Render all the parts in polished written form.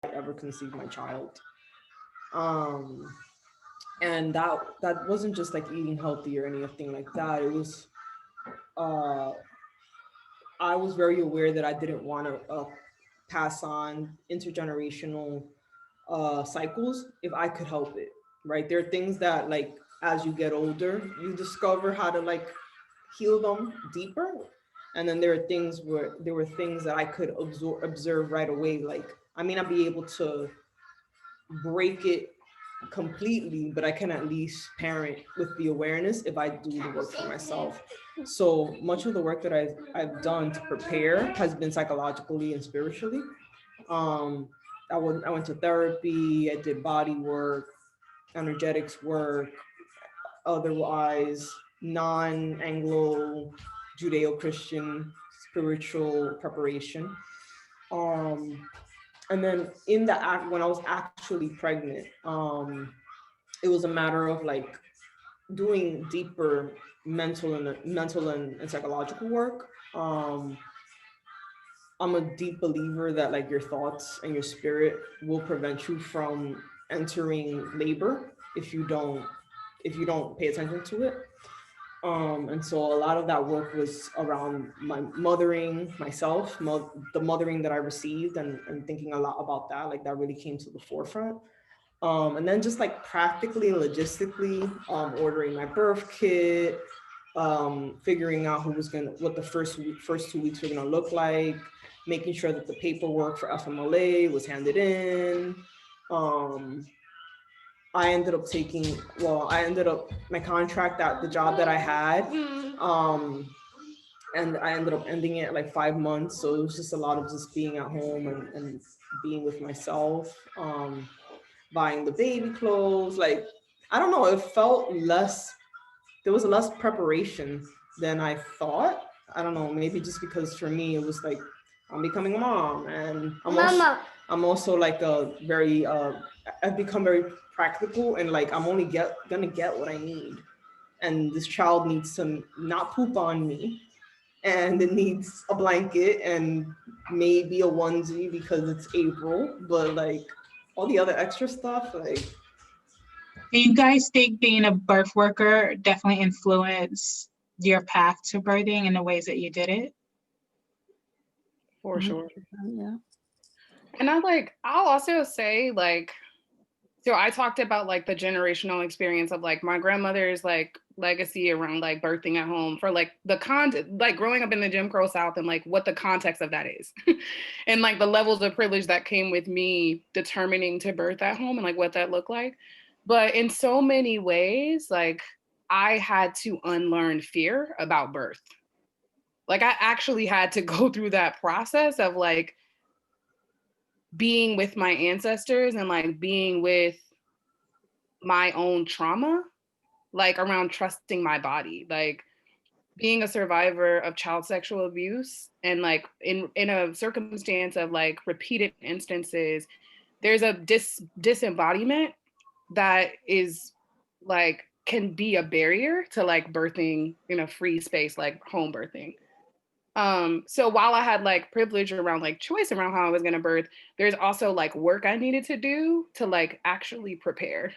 ever conceived my child. And that wasn't just like eating healthy or anything like that. It was uh, I was very aware that I didn't want to pass on intergenerational cycles if I could help it. Right? There are things that like as you get older, you discover how to like heal them deeper. And then there were things that I could observe right away. Like I may not be able to break it completely, but I can at least parent with the awareness if I do the work for myself. So much of the work that I've done to prepare has been psychologically and spiritually. Um, I went to therapy, I did body work, energetics work, otherwise non-Anglo Judeo-Christian spiritual preparation. Um, and then in the act when I was actually pregnant, it was a matter of like doing deeper mental and psychological work. I'm a deep believer that like your thoughts and your spirit will prevent you from entering labor if you don't pay attention to it. And so a lot of that work was around my mothering myself, the mothering that I received, and thinking a lot about that. Like that really came to the forefront. And then just like practically and logistically, ordering my birth kit, figuring out what the first 2 weeks were gonna look like, making sure that the paperwork for FMLA was handed in. Um, I ended up my contract at the job that I had. Um, and I ended up ending it at like 5 months. So it was just a lot of just being at home and being with myself, buying the baby clothes. Like, I don't know, it felt less, there was less preparation than I thought. I don't know, maybe just because for me it was like I'm becoming a mom and I'm also like a very I've become very practical and like I'm only gonna get what I need. And this child needs to not poop on me, and it needs a blanket and maybe a onesie because it's April, but like all the other extra stuff, like Do you guys think being a birth worker definitely influenced your path to birthing and the ways that you did it? For sure. Yeah. And I'll also say like, so I talked about like the generational experience of like my grandmother's like legacy around like birthing at home for like like growing up in the Jim Crow South and like what the context of that is and like the levels of privilege that came with me determining to birth at home and like what that looked like. But in so many ways, like I had to unlearn fear about birth. Like I actually had to go through that process of like being with my ancestors and like being with my own trauma, like around trusting my body, like being a survivor of child sexual abuse and like in a circumstance of like repeated instances, there's a disembodiment that is like can be a barrier to like birthing in a free space like home birthing. So while I had like privilege around like choice around how I was gonna birth, there's also like work I needed to do to like actually prepare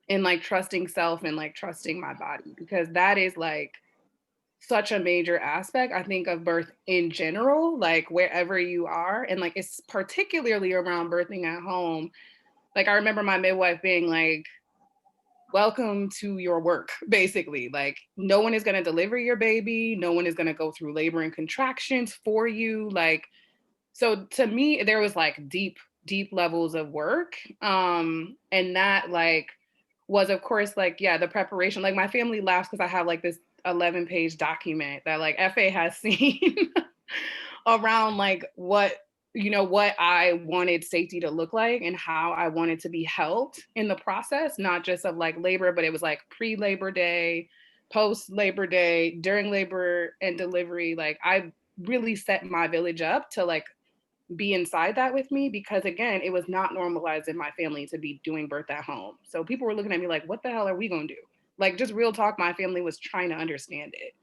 and like trusting self and like trusting my body, because that is like such a major aspect, I think, of birth in general, like wherever you are. And like it's particularly around birthing at home. Like I remember my midwife being like, welcome to your work, basically. Like no one is going to deliver your baby, no one is going to go through labor and contractions for you. Like, so to me there was like deep levels of work, and that like was of course like, yeah, the preparation. Like my family laughs because I have like this 11-page document that like FA has seen around like what I wanted safety to look like and how I wanted to be helped in the process, not just of like labor, but it was like pre-Labor Day, post-Labor Day, during labor and delivery. Like I really set my village up to like be inside that with me, because again, it was not normalized in my family to be doing birth at home. So people were looking at me like, what the hell are we gonna do? Like just real talk, my family was trying to understand it.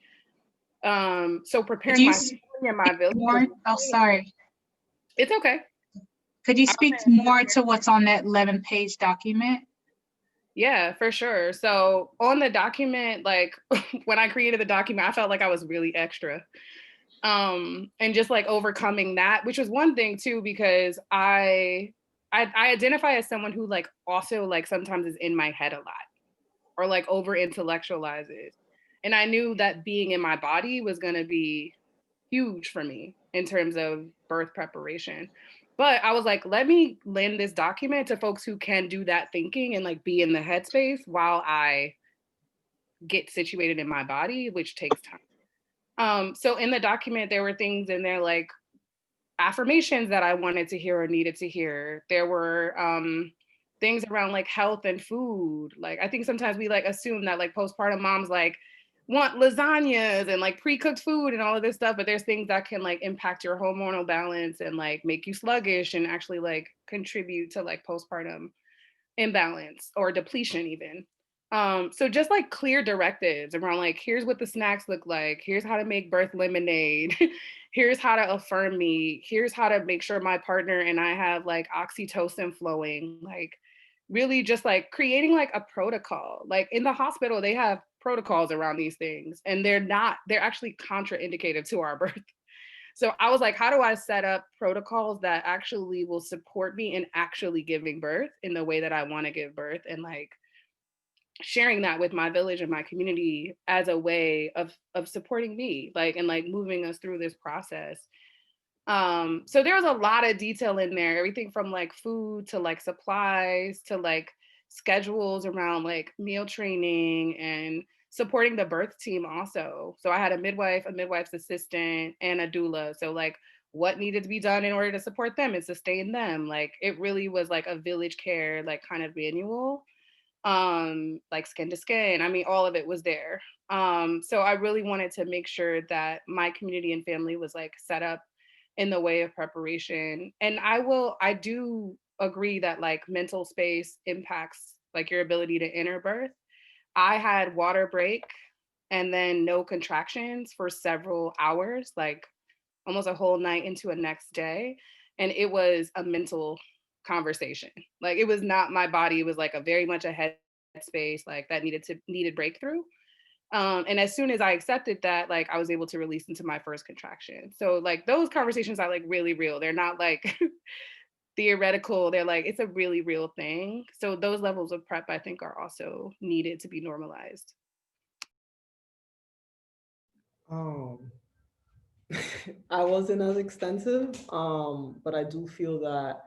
So preparing my family and my village. Oh, sorry. It's okay. Could you speak more to what's on that 11-page document? Yeah, for sure. So on the document, like when I created the document, I felt like I was really extra. And just like overcoming that, which was one thing too, because I identify as someone who like also like sometimes is in my head a lot or like over intellectualizes. And I knew that being in my body was going to be huge for me in terms of birth preparation. But I was like, let me lend this document to folks who can do that thinking and like be in the headspace while I get situated in my body, which takes time. So in the document, there were things in there like affirmations that I wanted to hear or needed to hear. There were things around like health and food. Like I think sometimes we like assume that like postpartum moms like want lasagnas and like pre-cooked food and all of this stuff, but there's things that can like impact your hormonal balance and like make you sluggish and actually like contribute to like postpartum imbalance or depletion even. So just like clear directives around like, here's what the snacks look like, here's how to make birth lemonade, here's how to affirm me, here's how to make sure my partner and I have like oxytocin flowing, like really just like creating like a protocol. Like in the hospital, they have protocols around these things and they're actually contraindicated to our birth. So I was like, how do I set up protocols that actually will support me in actually giving birth in the way that I want to give birth, and like sharing that with my village and my community as a way of supporting me, like, and like moving us through this process. So there was a lot of detail in there, everything from like food to like supplies to like schedules around like meal training and supporting the birth team also. So I had a midwife, a midwife's assistant, and a doula. So like what needed to be done in order to support them and sustain them. Like it really was like a village care, like kind of manual, like skin to skin. I mean, all of it was there. So I really wanted to make sure that my community and family was like set up in the way of preparation. And I do agree that like mental space impacts like your ability to enter birth. I had water break and then no contractions for several hours, like almost a whole night into a next day. And it was a mental conversation. Like it was not my body, it was like a very much a head space like that needed breakthrough. And as soon as I accepted that, like I was able to release into my first contraction. So like those conversations are like really real. They're not like theoretical. They're like, it's a really real thing. So those levels of prep, I think, are also needed to be normalized. Um, I wasn't as extensive, but I do feel that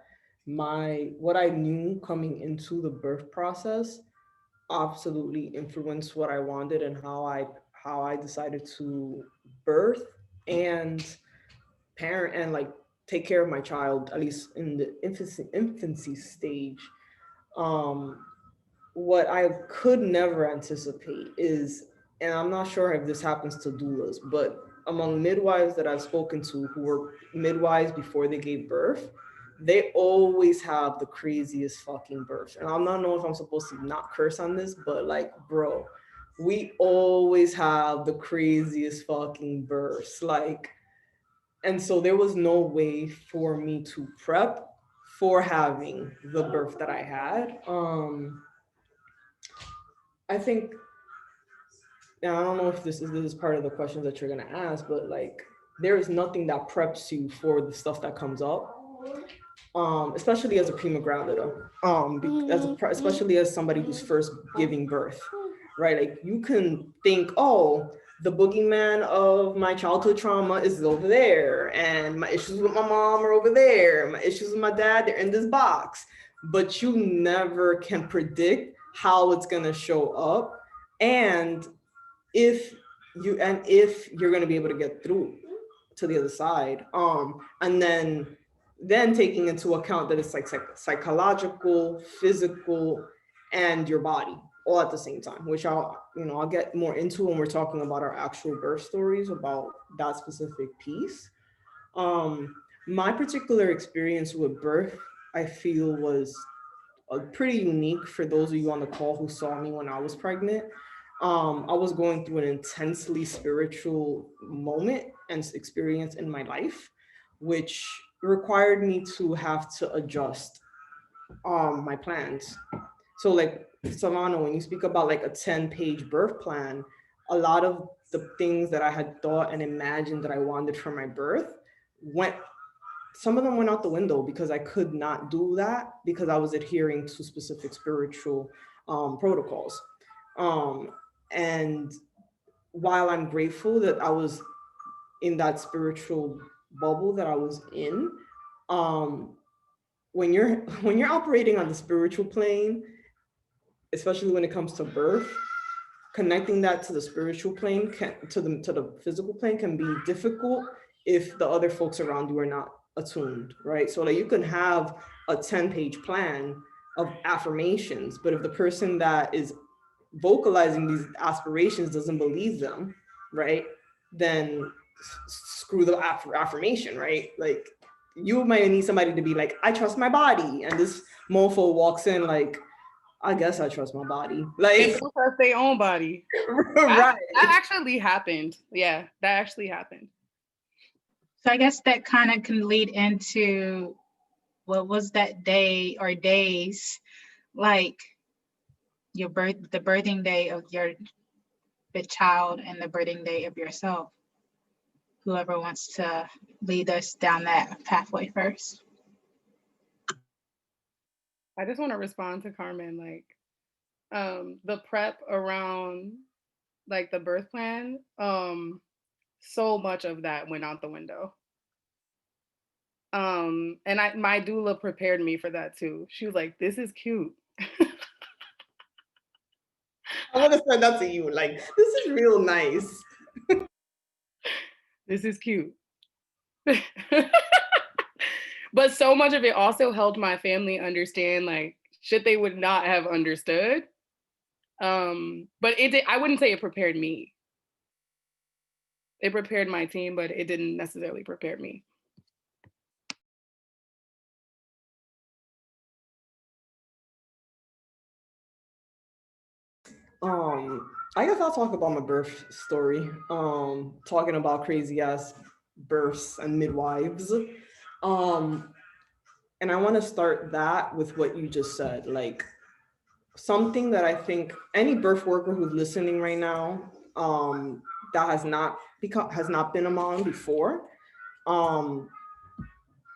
what I knew coming into the birth process absolutely influenced what I wanted and how I decided to birth and parent and like take care of my child, at least in the infancy stage. Um, what I could never anticipate is, and I'm not sure if this happens to doulas, but among midwives that I've spoken to who were midwives before they gave birth, they always have the craziest fucking births. And I'm not know if I'm supposed to not curse on this, but like, bro, we always have the craziest fucking births. Like, and so there was no way for me to prep for having the birth that I had. I think, now I don't know if this is part of the questions that you're gonna ask, but like there is nothing that preps you for the stuff that comes up, especially as a prima gravida, especially as somebody who's first giving birth, right? Like you can think, oh, the boogeyman of my childhood trauma is over there, and my issues with my mom are over there, my issues with my dad, they're in this box, but you never can predict how it's gonna show up, and if you're going to be able to get through to the other side, and then taking into account that it's like psychological, physical, and your body all at the same time, which I'll get more into when we're talking about our actual birth stories about that specific piece. My particular experience with birth, I feel, was pretty unique for those of you on the call who saw me when I was pregnant. I was going through an intensely spiritual moment and experience in my life, which required me to have to adjust my plans. So like Savannah, when you speak about like a 10-page birth plan, a lot of the things that I had thought and imagined that I wanted for my birth some of them went out the window because I could not do that because I was adhering to specific spiritual protocols. And while I'm grateful that I was in that spiritual bubble that I was in, when you're operating on the spiritual plane, especially when it comes to birth, connecting that to the spiritual plane, to the physical plane, can be difficult if the other folks around you are not attuned, right? So like you can have a 10-page plan of affirmations, but if the person that is vocalizing these aspirations doesn't believe them, right, then screw the affirmation, right? Like you might need somebody to be like, I trust my body, and this mofo walks in like, I guess I trust my body. Like they don't trust their own body. Right. That actually happened. Yeah, that actually happened. So I guess that kind of can lead into what was that day or days like the birthing day of the child and the birthing day of yourself. Whoever wants to lead us down that pathway first. I just want to respond to Carmen, like the prep around like the birth plan, so much of that went out the window. And my doula prepared me for that too. She was like, this is cute. I want to send that to you. Like, this is real nice. This is cute. But so much of it also helped my family understand like shit they would not have understood. But I wouldn't say it prepared me. It prepared my team, but it didn't necessarily prepare me. I guess I'll talk about my birth story. Talking about crazy ass births and midwives. And I want to start that with what you just said, like something that I think any birth worker who's listening right now, that has not been a mom before,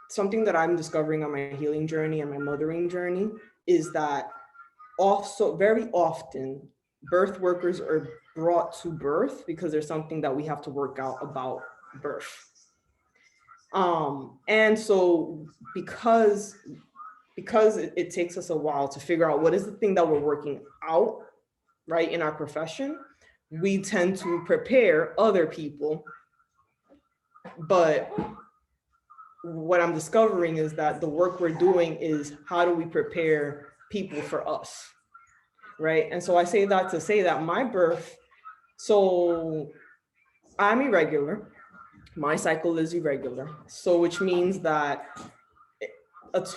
something that I'm discovering on my healing journey and my mothering journey is that also very often birth workers are brought to birth because there's something that we have to work out about birth. And so because it takes us a while to figure out what is the thing that we're working out, right, in our profession, we tend to prepare other people. But what I'm discovering is that the work we're doing is how do we prepare people for us, right? And so I say that to say that my birth, so I'm irregular. My cycle is irregular. So which means that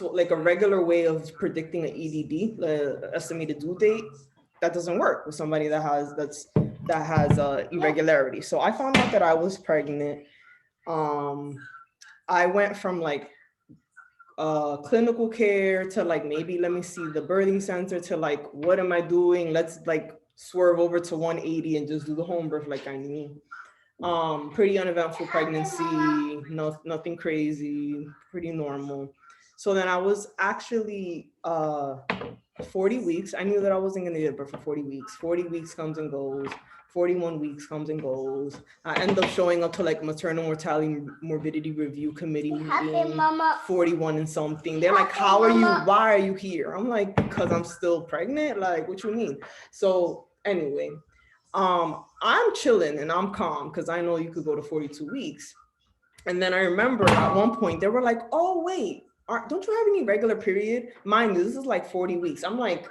like a regular way of predicting an EDD, the estimated due date, that doesn't work with somebody that has irregularity. So I found out that I was pregnant. I went from like clinical care to like, maybe let me see the birthing center to like, what am I doing? Let's like swerve over to 180 and just do the home birth like I need. Pretty uneventful pregnancy, nothing crazy, pretty normal. So then I was actually 40 weeks. I knew that I wasn't gonna give birth for 40 weeks. 40 weeks comes and goes. 41 weeks comes and goes. I end up showing up to like maternal mortality morbidity review committee meeting, 41 and something. They're like, how are you? Why are you here? I'm like, because I'm still pregnant. Like, what you mean? So anyway, I'm chilling and I'm calm because I know you could go to 42 weeks. And then I remember at one point they were like, oh wait, don't you have any regular period? Mind you, this is like 40 weeks. I'm like,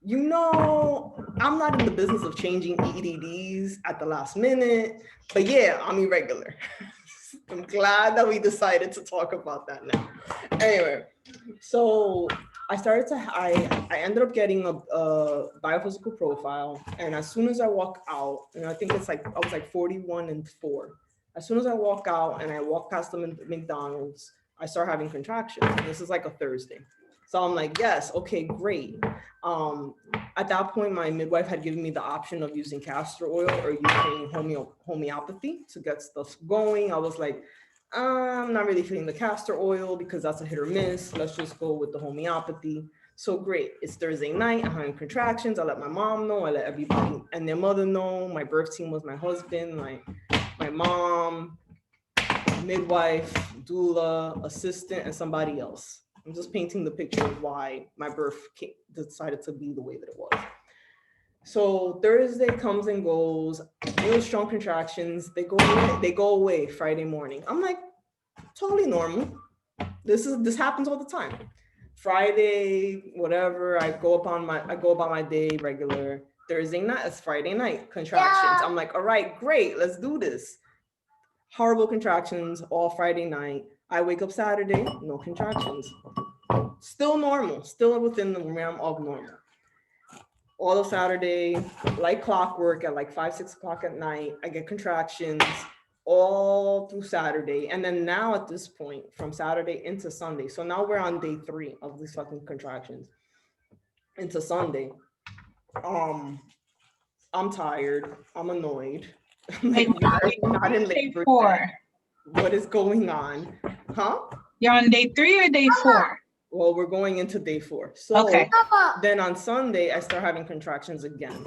you know, I'm not in the business of changing EDDs at the last minute, but yeah, I'm irregular. I'm glad that we decided to talk about that now. Anyway, so I ended up getting a biophysical profile, and as soon as I walk out, and I think it's like, I was like 41 and 4. As soon as I walk out and I walk past the McDonald's, I start having contractions. This is like a Thursday. So I'm like, yes, okay, great. At that point, my midwife had given me the option of using castor oil or using homeopathy to get stuff going. I was like, I'm not really feeling the castor oil because that's a hit or miss. Let's just go with the homeopathy. So great, it's Thursday night, I'm having contractions. I let my mom know, I let everybody and their mother know. My birth team was my husband, my mom, midwife, doula, assistant, and somebody else. I'm just painting the picture of why my birth decided to be the way that it was. So Thursday comes and goes, real strong contractions, they go away Friday morning. I'm like, totally normal. This happens all the time. Friday, whatever, I go about my day regular. Thursday night, it's Friday night, contractions. I'm like, all right, great, let's do this. Horrible contractions all Friday night. I wake up Saturday, no contractions. Still normal, still within the realm of normal. All of Saturday, like clockwork, at like 5, 6 o'clock at night, I get contractions all through Saturday. And then now at this point, from Saturday into Sunday. So now we're on day 3 of these fucking contractions into Sunday. I'm tired, I'm annoyed. I'm like, not in labor. What is going on? Huh? You're on day 3 or day 4? Well, we're going into day 4. So okay. Then on Sunday, I start having contractions again.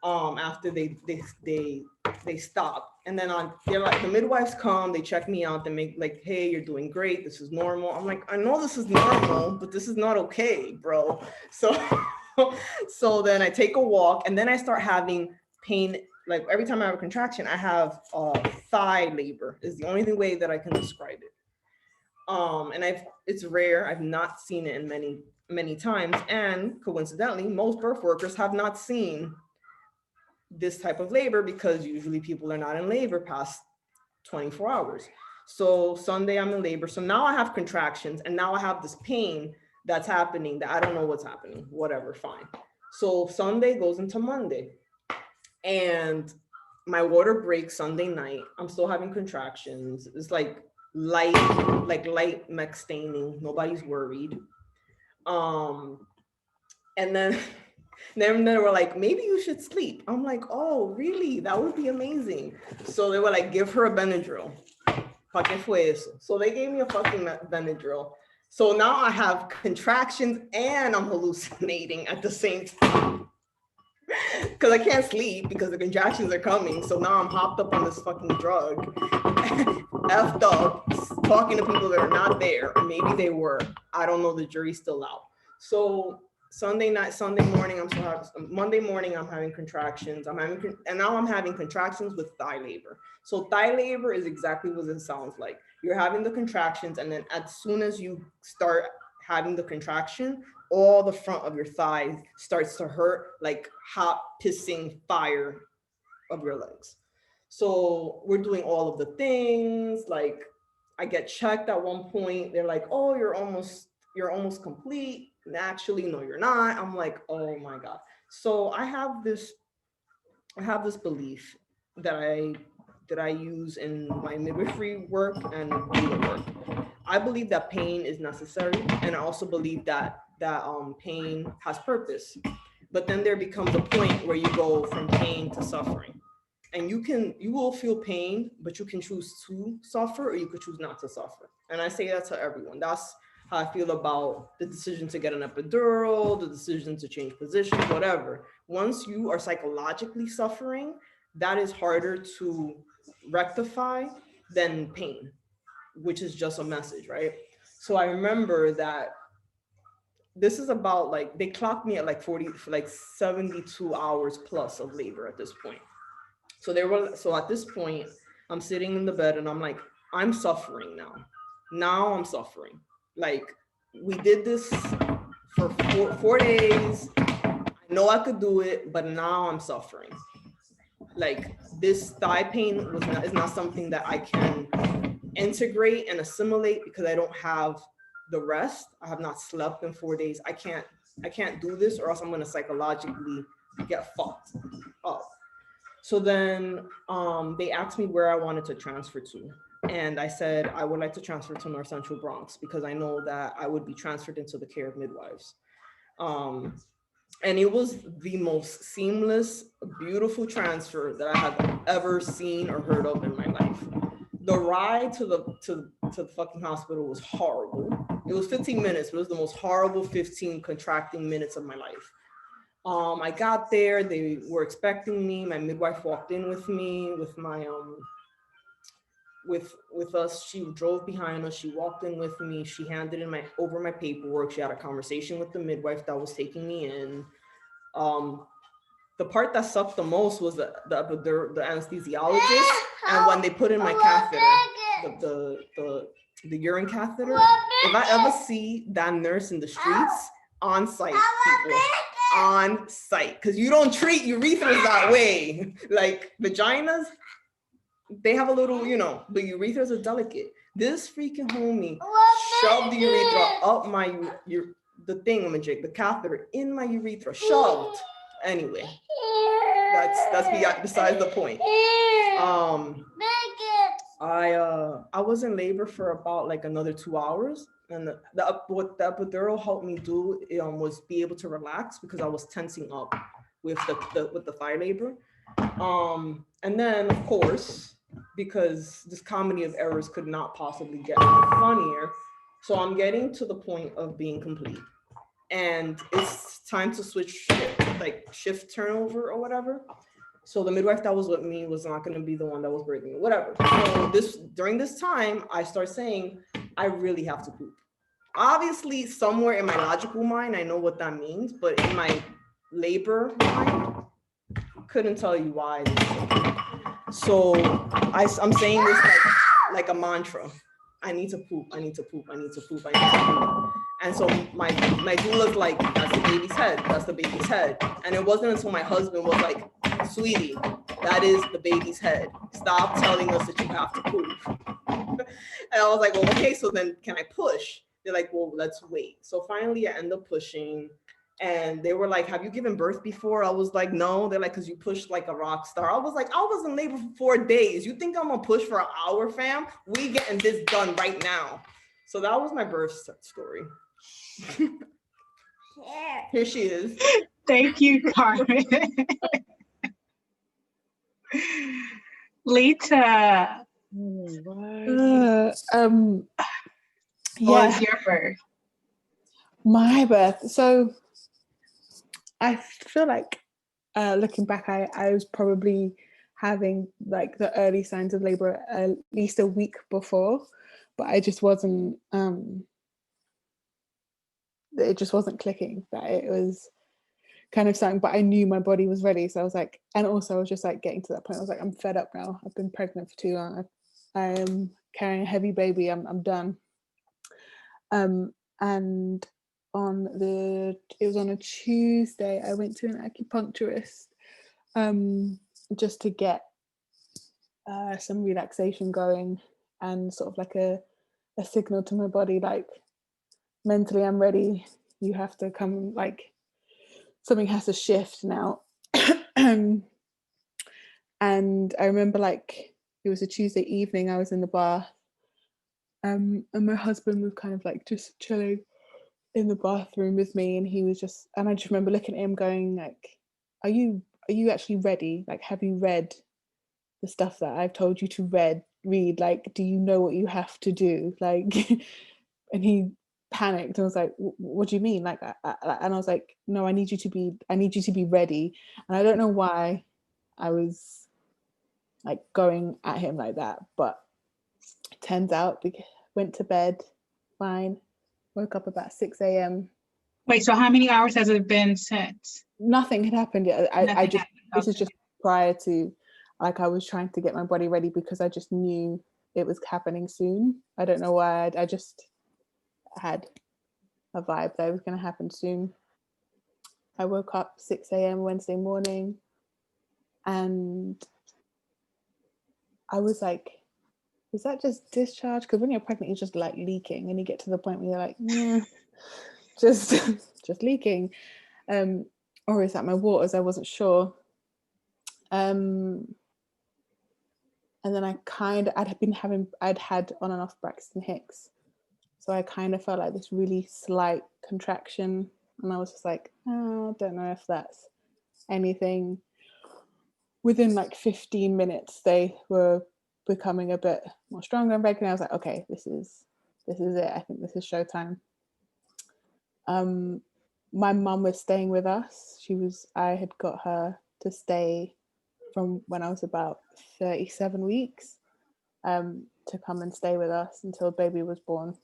After they stop. And then they're like, the midwives come, they check me out, they make like, hey, you're doing great, this is normal. I'm like, I know this is normal, but this is not okay, bro. So then I take a walk and then I start having pain. Like every time I have a contraction, I have thigh labor is the only way that I can describe it. And it's rare. I've not seen it in many times. And coincidentally, most birth workers have not seen this type of labor because usually people are not in labor past 24 hours. So Sunday I'm in labor. So now I have contractions and now I have this pain that's happening that I don't know what's happening, whatever, fine. So Sunday goes into Monday and my water breaks Sunday night. I'm still having contractions. It's like light mech staining. Nobody's worried. And then they were like, maybe you should sleep. I'm like, oh, really? That would be amazing. So they were like, give her a Benadryl. ¿Pa qué fue eso? So they gave me a fucking Benadryl. So now I have contractions and I'm hallucinating at the same time. Because I can't sleep because the contractions are coming. So now I'm hopped up on this fucking drug, effed up, talking to people that are not there. Or maybe they were. I don't know. The jury's still out. So Sunday morning, Monday morning, I'm having contractions. And now I'm having contractions with thigh labor. So thigh labor is exactly what it sounds like. You're having the contractions, and then as soon as you start having the contraction, all the front of your thigh starts to hurt, like hot pissing fire of your legs. So we're doing all of the things. Like I get checked at one point. They're like, oh, you're almost complete. And actually, no, you're not. I'm like, oh my God. So I have this belief that I use in my midwifery work and doula work. I believe that pain is necessary, and I also believe that pain has purpose. But then there becomes a point where you go from pain to suffering, and you will feel pain, but you can choose to suffer or you could choose not to suffer. And I say that to everyone. That's how I feel about the decision to get an epidural, the decision to change positions, whatever. Once you are psychologically suffering, that is harder to rectify than pain, which is just a message, right? So I remember that this is about like, they clocked me at like 72 hours plus of labor at this point. So at this point, I'm sitting in the bed and I'm like, I'm suffering now. Now I'm suffering. Like, we did this for 4 days. I know I could do it, but now I'm suffering. Like, this thigh pain is not something that I can integrate and assimilate because I don't have the rest. I have not slept in 4 days. I can't do this, or else I'm gonna psychologically get fucked up. So then they asked me where I wanted to transfer to. And I said, I would like to transfer to North Central Bronx because I know that I would be transferred into the care of midwives. And it was the most seamless, beautiful transfer that I have ever seen or heard of in my life. The ride to the fucking hospital was horrible. It was 15 minutes, but it was the most horrible 15 contracting minutes of my life. I got there, they were expecting me. My midwife walked in with me, with my with us. She drove behind us. She walked in with me. She handed in over my paperwork. She had a conversation with the midwife that was taking me in. The part that sucked the most was the anesthesiologist, and when they put in my catheter, the urine catheter. If I ever see that nurse in the streets, on site, people, on site, because you don't treat urethras that way. Like vaginas, they have a little, you know, the urethras are delicate. This freaking homie shoved the urethra up the thingamajig, the catheter in my urethra, shoved. Anyway, that's besides the point. I was in labor for about like another 2 hours, and what the epidural helped me do was be able to relax because I was tensing up with the thigh labor. And then of course, because this comedy of errors could not possibly get any funnier, so I'm getting to the point of being complete, and it's time to switch shift turnover or whatever. So the midwife that was with me was not going to be the one that was birthing, whatever. So during this time, I start saying, I really have to poop. Obviously, somewhere in my logical mind, I know what that means, but in my labor mind, couldn't tell you why. So I'm saying this like a mantra. I need to poop, I need to poop, I need to poop, I need to poop. And so my doula's like, that's the baby's head, that's the baby's head. And it wasn't until my husband was like, sweetie, that is the baby's head. Stop telling us that you have to poop. And I was like, well, okay, so then can I push? They're like, well, let's wait. So finally I end up pushing. And they were like, have you given birth before? I was like, no. They're like, because you pushed like a rock star. I was like, I was in labor for 4 days. You think I'm gonna push for an hour, fam? We getting this done right now. So that was my birth story. Here she is. Thank you, Carmen. Lita. Yeah. What was your birth? My birth. So I feel like looking back, I was probably having like the early signs of labor at least a week before, but I just wasn't it just wasn't clicking, that it was kind of something, but I knew my body was ready. So I was like, and also I was just like getting to that point. I was like, I'm fed up now. I've been pregnant for too long. I am carrying a heavy baby. I'm done. And it was on a Tuesday, I went to an acupuncturist just to get some relaxation going and sort of like a signal to my body, like mentally I'm ready. You have to come, like something has to shift now. And I remember like it was a Tuesday evening, I was in the bath, and my husband was kind of like just chilling in the bathroom with me, and he was just, and I just remember looking at him going like, are you actually ready? Like, have you read the stuff that I've told you to read? Like, do you know what you have to do? Like, and he panicked and was like, what do you mean? Like, and I was like, no, I need you to be ready. And I don't know why I was like going at him like that, but turns out we went to bed fine, woke up about 6 a.m. Wait, so how many hours has it been since? Nothing had happened yet. I just, this is Okay. just prior to, like, I was trying to get my body ready because I just knew it was happening soon. I don't know why. I just had a vibe that it was going to happen soon. I woke up 6 a.m. Wednesday morning, and I was like, is that just discharge? Because when you're pregnant, you're just like leaking, and you get to the point where you're like, yeah, just leaking. Or is that my waters? I wasn't sure. And then I'd had on and off Braxton Hicks. So I kind of felt like this really slight contraction. And I was just like, oh, I don't know if that's anything. Within like 15 minutes, they were becoming a bit more stronger and breaking. I was like, okay, this is it. I think this is showtime. My mum was staying with us. I had got her to stay from when I was about 37 weeks to come and stay with us until baby was born.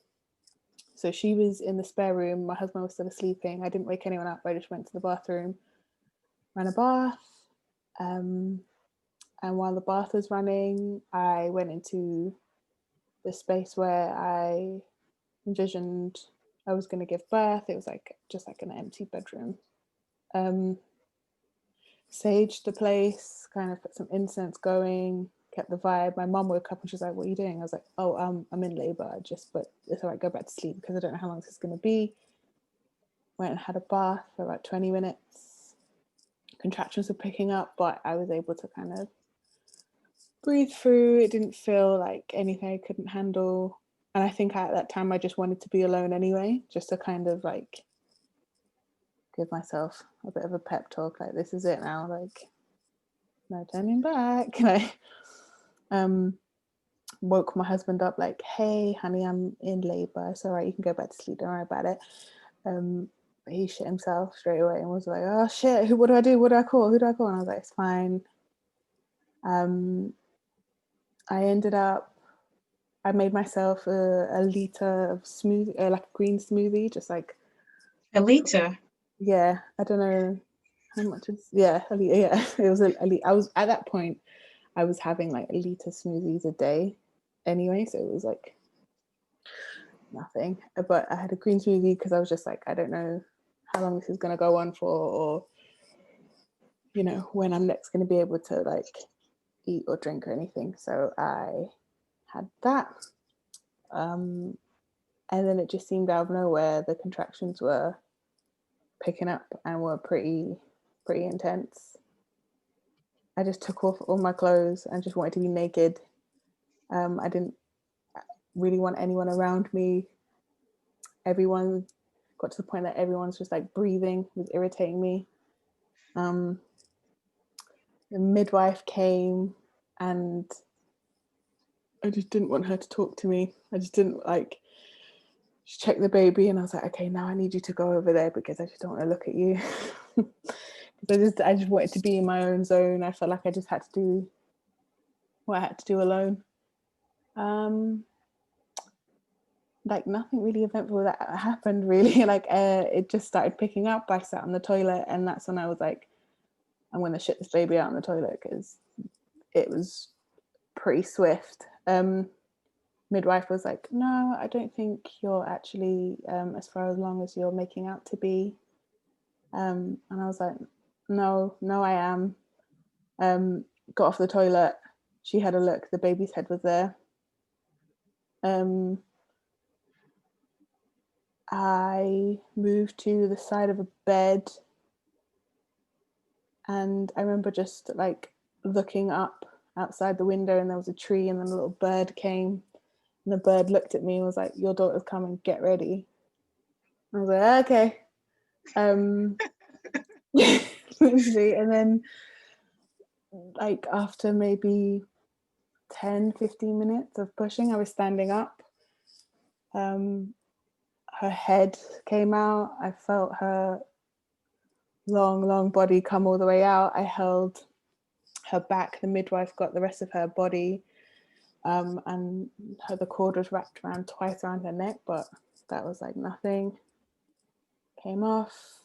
So she was in the spare room. My husband was still sleeping. I didn't wake anyone up. I just went to the bathroom, ran a bath. And while the bath was running, I went into the space where I envisioned I was going to give birth. It was like just like an empty bedroom. Saged the place, kind of put some incense going, kept the vibe. My mum woke up and she was like, what are you doing? I was like, oh, I'm in labor. But it's all right, go back to sleep because I don't know how long this is going to be. Went and had a bath for about 20 minutes. Contractions were picking up, but I was able to kind of breathe through. It didn't feel like anything I couldn't handle. And I think at that time I just wanted to be alone anyway, just to kind of like give myself a bit of a pep talk, like this is it now, like no turning back. And I woke my husband up like, hey honey, I'm in labor, it's all right, you can go back to sleep, don't worry about it. But he shit himself straight away and was like, oh shit, what do I do, who do I call? And I was like, it's fine. I made myself a liter of smoothie, like a green smoothie, just like a liter. Yeah, I don't know how much is. Yeah, yeah. It was I was at that point, I was having like a liter smoothies a day, anyway. So it was like nothing. But I had a green smoothie because I was just like, I don't know how long this is gonna go on for, or you know when I'm next gonna be able to like eat or drink or anything. So I had that, and then it just seemed out of nowhere the contractions were picking up and were pretty intense. I just took off all my clothes and just wanted to be naked. I didn't really want anyone around me. Everyone got to the point that everyone's just like breathing was irritating me. The midwife came and I just didn't want her to talk to me. I just didn't like, she checked the baby and I was like, okay, now I need you to go over there because I just don't want to look at you. I just wanted to be in my own zone. I felt like I just had to do what I had to do alone. Like nothing really eventful that happened really. Like it just started picking up. I sat on the toilet and that's when I was like, I'm gonna shit this baby out on the toilet because it was pretty swift. Midwife was like, no, I don't think you're actually as far along as you're making out to be. And I was like, no, I am. Got off the toilet. She had a look. The baby's head was there. I moved to the side of a bed. And I remember just like looking up outside the window and there was a tree and then a little bird came. And the bird looked at me and was like, your daughter's coming, get ready. I was like, okay. Literally, and then like after maybe 10-15 minutes of pushing, I was standing up. Her head came out. I felt her long body come all the way out. I held her back. The midwife got the rest of her body, and the cord was wrapped around twice around her neck, but that was like nothing. Came off.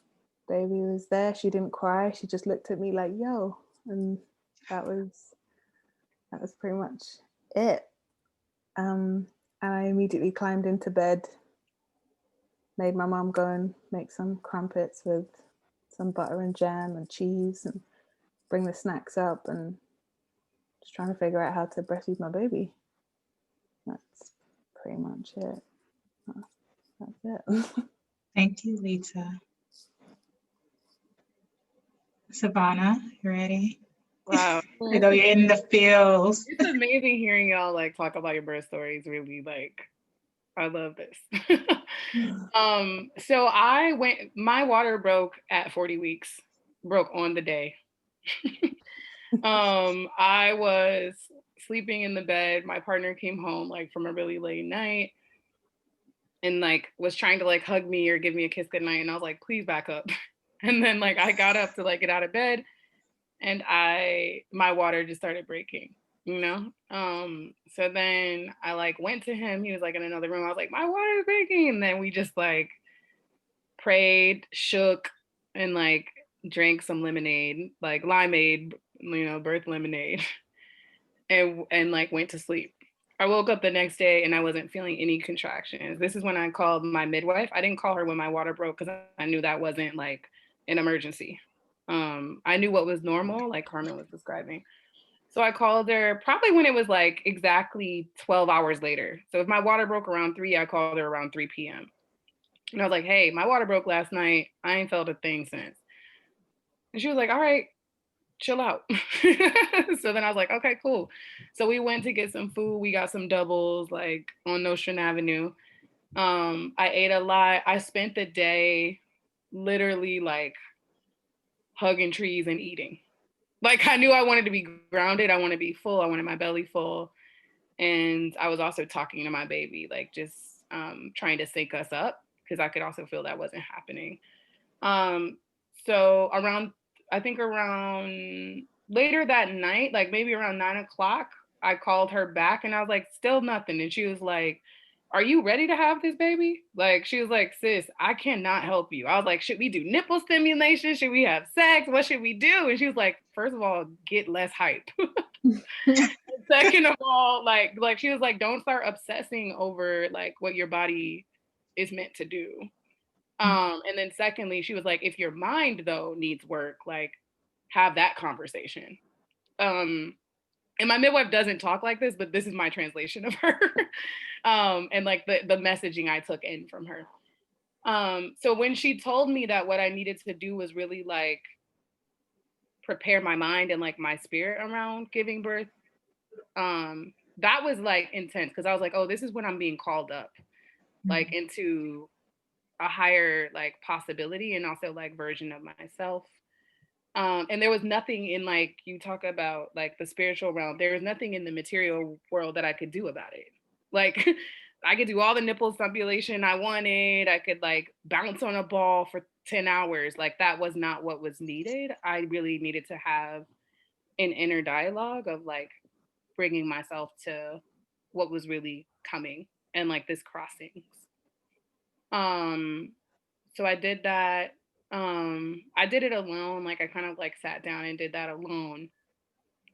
Baby was there. She didn't cry. She just looked at me like, yo, and that was pretty much it. And I immediately climbed into bed, made my mom go and make some crumpets with some butter and jam and cheese and bring the snacks up, and just trying to figure out how to breastfeed my baby. That's pretty much it. That's it. Thank you, Lita. Savannah, you ready? Wow. You know, you're in the fields. It's amazing hearing y'all like talk about your birth stories. Really, like, I love this. So my water broke at 40 weeks, broke on the day. I was sleeping in the bed. My partner came home like from a really late night and like was trying to like hug me or give me a kiss goodnight. And I was like, please back up. And then like I got up to like get out of bed and my water just started breaking, you know? So then I like went to him. He was like in another room. I was like, my water is breaking. And then we just like prayed, shook, and like drank some lemonade, like limeade, you know, birth lemonade, and like went to sleep. I woke up the next day and I wasn't feeling any contractions. This is when I called my midwife. I didn't call her when my water broke because I knew that wasn't like an emergency. I knew what was normal, like Carmen was describing. So I called her probably when it was like exactly 12 hours later. So if my water broke around 3, I called her around 3 p.m. And I was like, hey, my water broke last night. I ain't felt a thing since. And she was like, all right, chill out. So then I was like, okay, cool. So we went to get some food. We got some doubles like on Nostrand Avenue. I ate a lot. I spent the day literally like hugging trees and eating. Like I knew I wanted to be grounded. I wanted to be full. I wanted my belly full. And I was also talking to my baby, like just trying to sync us up because I could also feel that wasn't happening. So I think around later that night, like maybe around 9 o'clock, I called her back and I was like, still nothing. And she was like, are you ready to have this baby? Like, she was like, sis, I cannot help you. I was like, should we do nipple stimulation? Should we have sex? What should we do? And she was like, first of all, get less hype. Second of all, like she was like, don't start obsessing over like what your body is meant to do. And then secondly, she was like, if your mind though needs work, like have that conversation. And my midwife doesn't talk like this, but this is my translation of her. And like the messaging I took in from her. So when she told me that what I needed to do was really like prepare my mind and like my spirit around giving birth, that was like intense because I was like, oh, this is when I'm being called up, like into a higher like possibility and also like version of myself. And there was nothing in like, you talk about like the spiritual realm, there was nothing in the material world that I could do about it. Like I could do all the nipple stimulation I wanted. I could like bounce on a ball for 10 hours. Like that was not what was needed. I really needed to have an inner dialogue of like bringing myself to what was really coming and like this crossings. So I did that. I did it alone. Like I kind of like sat down and did that alone.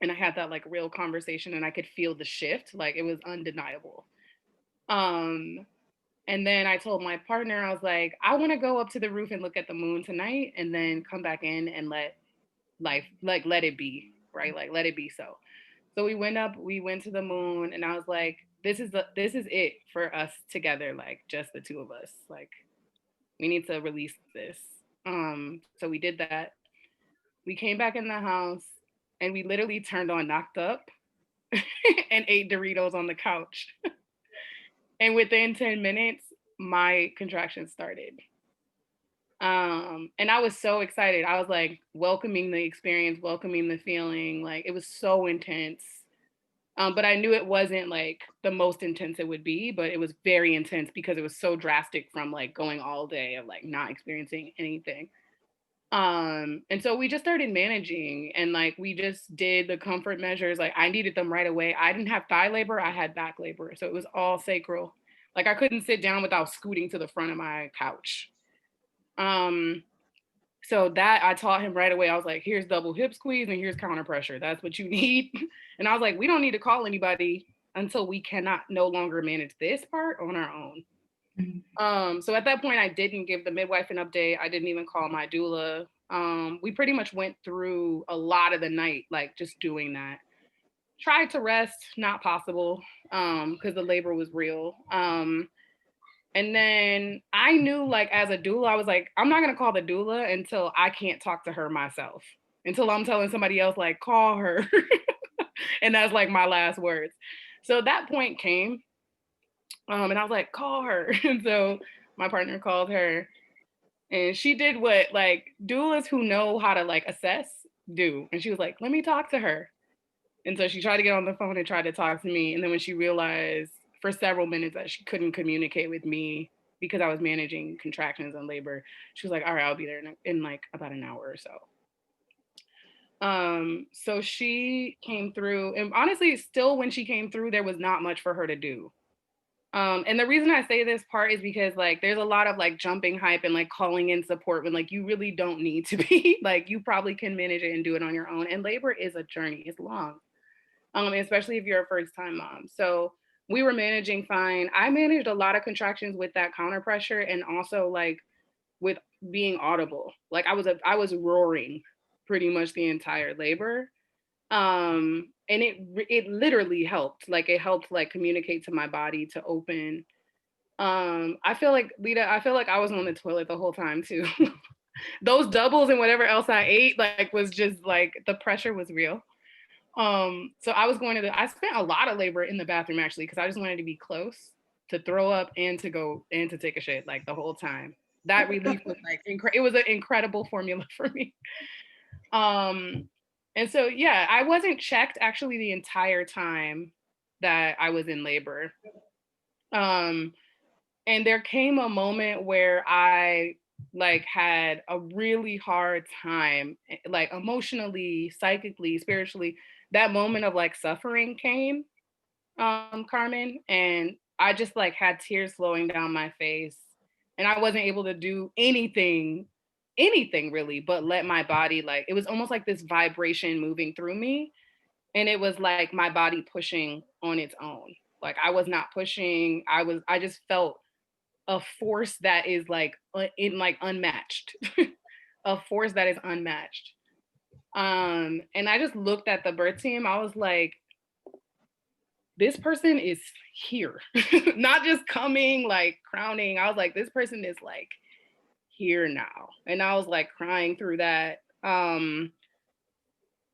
And I had that like real conversation and I could feel the shift. Like it was undeniable. And then I told my partner, I was like, I want to go up to the roof and look at the moon tonight and then come back in and let life, like let it be, right? Like let it be so. So we went up, we went to the moon and I was like, this is it for us together, like just the two of us. Like we need to release this. So we did that. We came back in the house and we literally turned on Knocked Up and ate Doritos on the couch. And within 10 minutes, my contractions started. And I was so excited. I was like welcoming the experience, welcoming the feeling. Like it was so intense. But I knew it wasn't like the most intense it would be, but it was very intense because it was so drastic from like going all day of like not experiencing anything. And so we just started managing and like we just did the comfort measures. Like I needed them right away. I didn't have thigh labor, I had back labor. So it was all sacral. Like I couldn't sit down without scooting to the front of my couch. So that I taught him right away. I was like, here's double hip squeeze and here's counter pressure. That's what you need. And I was like, we don't need to call anybody until we cannot no longer manage this part on our own. So at that point, I didn't give the midwife an update. I didn't even call my doula. We pretty much went through a lot of the night, like just doing that. Tried to rest, not possible, because the labor was real. And then I knew like as a doula, I was like, I'm not gonna call the doula until I can't talk to her myself. until I'm telling somebody else, like, call her. And that's like my last words. So that point came, and I was like, call her. And so my partner called her, and she did what like doulas who know how to like assess do. And she was like, let me talk to her. And so she tried to get on the phone and tried to talk to me. And then when she realized for several minutes that she couldn't communicate with me because I was managing contractions and labor, she was like, all right, I'll be there in like about an hour or so. So she came through, and honestly, still when she came through, there was not much for her to do. And the reason I say this part is because like there's a lot of like jumping hype and like calling in support when like you really don't need to be. Like you probably can manage it and do it on your own. And labor is a journey, it's long. Especially if you're a first time mom. So we were managing fine. I managed a lot of contractions with that counter pressure and also like with being audible. Like I was roaring pretty much the entire labor. And it literally helped. Like it helped like communicate to my body to open. I feel like Lita, I feel like I was on the toilet the whole time too. Those doubles and whatever else I ate like was just like the pressure was real. So I was I spent a lot of labor in the bathroom actually, because I just wanted to be close to throw up and to go and to take a shit like the whole time. That relief was like, it was an incredible formula for me. And so, yeah, I wasn't checked actually the entire time that I was in labor. And there came a moment where I like had a really hard time, like emotionally, psychically, spiritually. That moment of like suffering came, Carmen, and I just like had tears flowing down my face, and I wasn't able to do anything really, but let my body like, it was almost like this vibration moving through me, and it was like my body pushing on its own. Like I was not pushing, I just felt a force that is like unmatched. A force that is unmatched. And I just looked at the birth team. I was like, this person is here. Not just coming, like crowning. I was like, this person is like here now. And I was like crying through that. And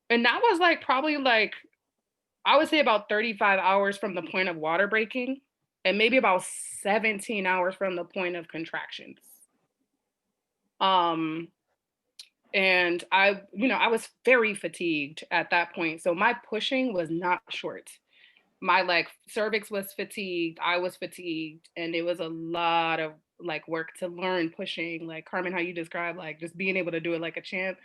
that was like probably like, I would say about 35 hours from the point of water breaking, and maybe about 17 hours from the point of contractions. And I was very fatigued at that point. So my pushing was not short. My like cervix was fatigued, I was fatigued, and it was a lot of like work to learn pushing. Like Carmen, how you described like just being able to do it like a champ.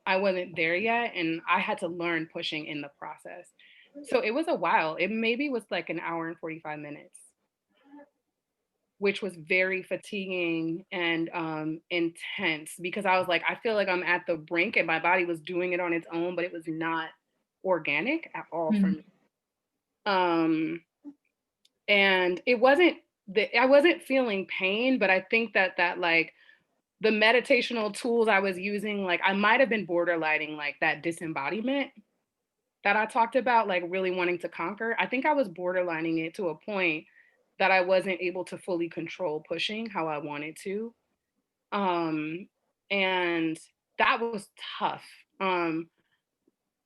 I wasn't there yet, and I had to learn pushing in the process. So it was a while. It maybe was like an hour and 45 minutes, which was very fatiguing and intense, because I was like, I feel like I'm at the brink, and my body was doing it on its own, but it was not organic at all for me. And it wasn't I wasn't feeling pain, but I think that like the meditational tools I was using, like I might have been borderlining like that disembodiment that I talked about, like really wanting to conquer. I think I was borderlining it to a point that I wasn't able to fully control pushing how I wanted to. And that was tough.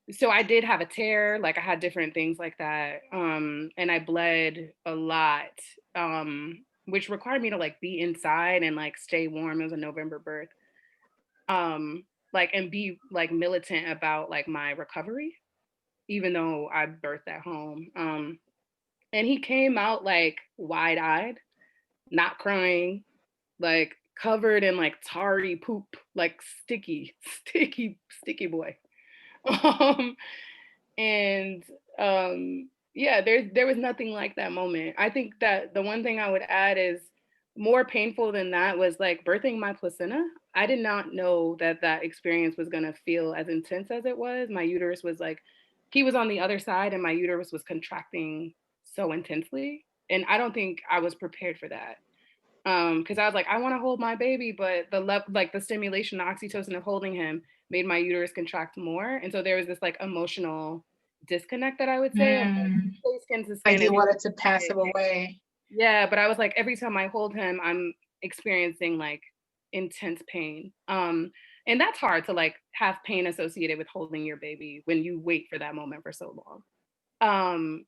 So I did have a tear, like I had different things like that. And I bled a lot, which required me to like be inside and like stay warm. It was a November birth. Like, and be like militant about like my recovery, even though I birthed at home. And he came out like wide-eyed, not crying, like covered in like tarry poop, like sticky boy. And yeah, there was nothing like that moment. I think that the one thing I would add is more painful than that was like birthing my placenta. I did not know that that experience was gonna feel as intense as it was. My uterus was like, he was on the other side, and my uterus was contracting so intensely. And I don't think I was prepared for that. Because I was like, I want to hold my baby, but the stimulation, the oxytocin of holding him made my uterus contract more. And so there was this like emotional disconnect that I would say. Like you wanted to pass him away. Yeah, but I was like, every time I hold him, I'm experiencing like intense pain. And that's hard to like have pain associated with holding your baby when you wait for that moment for so long.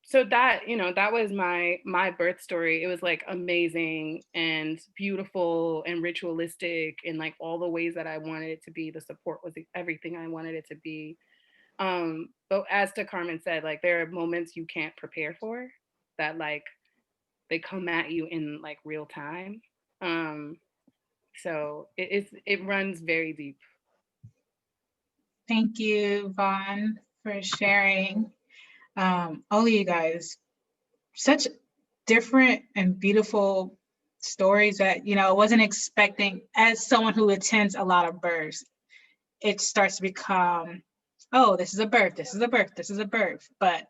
So that, you know, that was my birth story. It was like amazing and beautiful and ritualistic and like all the ways that I wanted it to be. The support was everything I wanted it to be. But as to Carmen said, like there are moments you can't prepare for that, like they come at you in like real time. So it runs very deep. Thank you, Vaughn, for sharing. All of you guys, such different and beautiful stories that, you know, I wasn't expecting. As someone who attends a lot of births, it starts to become, oh, this is a birth, this is a birth, this is a birth. But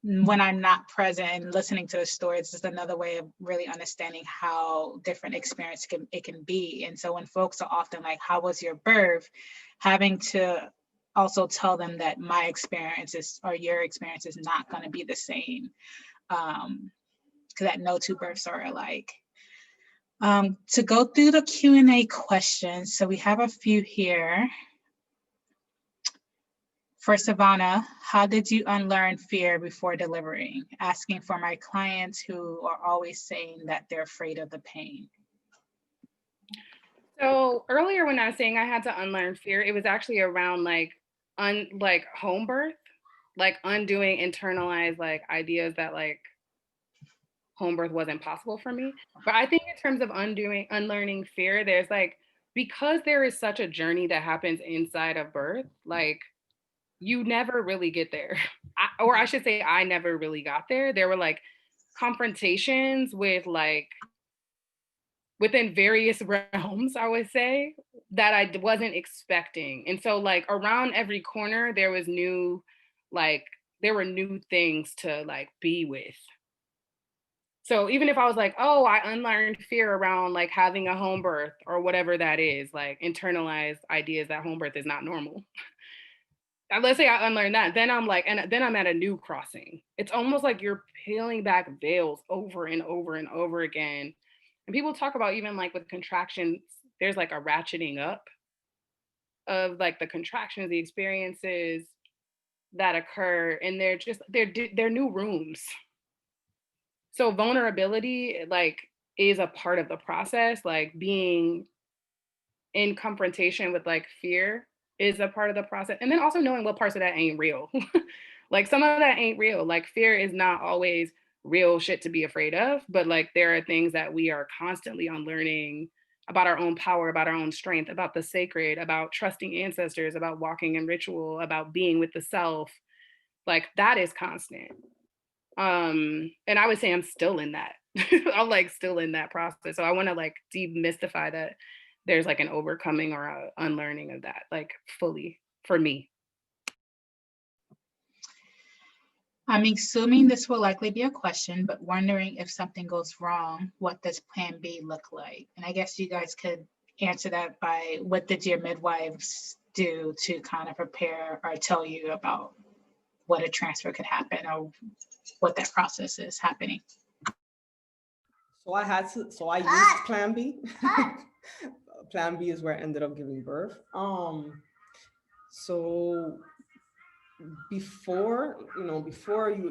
when I'm not present and listening to the story, it's just another way of really understanding how different experience it can be. And so when folks are often like, how was your birth? Having to also tell them that my experiences or your experience is not going to be the same. Because that no two births are alike. To go through the Q&A questions, so we have a few here. For Savannah, how did you unlearn fear before delivering? Asking for my clients who are always saying that they're afraid of the pain. So earlier when I was saying I had to unlearn fear, it was actually around like home birth, like undoing internalized like ideas that like home birth wasn't possible for me. But I think in terms of unlearning fear, there's like, because there is such a journey that happens inside of birth, like you never really get there. Or I should say I never really got there. There were like confrontations with like, within various realms, I would say, that I wasn't expecting. And so like around every corner, there was there were new things to like be with. So even if I was like, oh, I unlearned fear around like having a home birth or whatever that is, like internalized ideas that home birth is not normal. Let's say I unlearned that, then I'm like, and then I'm at a new crossing. It's almost like you're peeling back veils over and over and over again. And people talk about even like with contractions, there's like a ratcheting up of like the contractions, the experiences that occur, and they're new rooms. So vulnerability like is a part of the process, like being in confrontation with like fear is a part of the process. And then also knowing what parts of that ain't real. Like some of that ain't real. Like fear is not always real shit to be afraid of, but like there are things that we are constantly unlearning about our own power, about our own strength, about the sacred, about trusting ancestors, about walking in ritual, about being with the self. Like that is constant. And I would say I'm still in that. I'm like still in that process. So I want to like demystify that there's like an overcoming or a unlearning of that, like fully for me. I'm assuming this will likely be a question, but wondering if something goes wrong, what does plan B look like? And I guess you guys could answer that by what did your midwives do to kind of prepare or tell you about what a transfer could happen or what that process is happening. So I used Plan B. Plan B is where I ended up giving birth. So before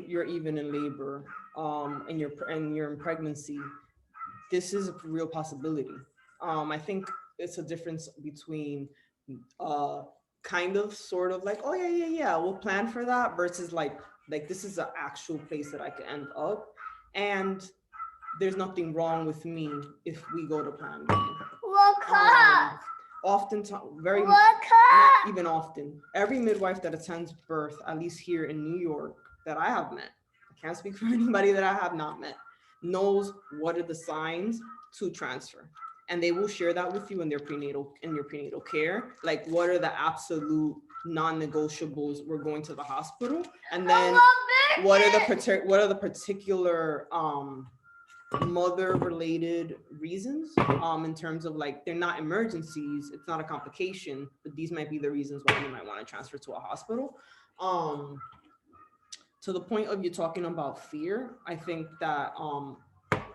you're even in labor, and you're in pregnancy, this is a real possibility. I think it's a difference between kind of sort of like, oh yeah, we'll plan for that, versus like this is an actual place that I could end up, and there's nothing wrong with me if we go to Plan B. Not even often, every midwife that attends birth, at least here in New York, that I have met, I can't speak for anybody that I have not met, knows what are the signs to transfer. And they will share that with you in your prenatal care. Like, what are the absolute non-negotiables? We're going to the hospital. And then what are the particular mother-related reasons, in terms of like, they're not emergencies, it's not a complication, but these might be the reasons why you might want to transfer to a hospital. To the point of you talking about fear, I think that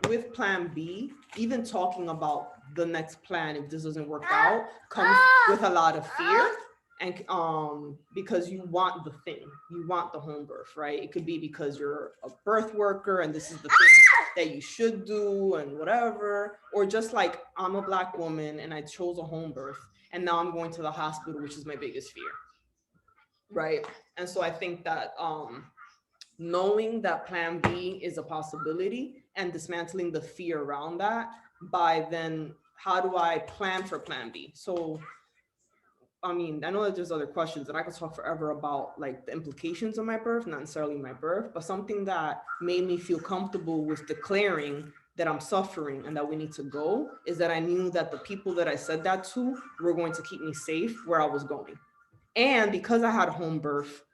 with Plan B, even talking about the next plan, if this doesn't work out, comes with a lot of fear. And because you want the thing, you want the home birth, right? It could be because you're a birth worker and this is the thing that you should do and whatever, or just like, I'm a Black woman and I chose a home birth and now I'm going to the hospital, which is my biggest fear, right? And so I think that knowing that plan B is a possibility and dismantling the fear around that, by then how do I plan for plan B? So I mean, I know that there's other questions and I could talk forever about like the implications of my birth, not necessarily my birth, but something that made me feel comfortable with declaring that I'm suffering and that we need to go is that I knew that the people that I said that to were going to keep me safe where I was going. And because I had a home birth,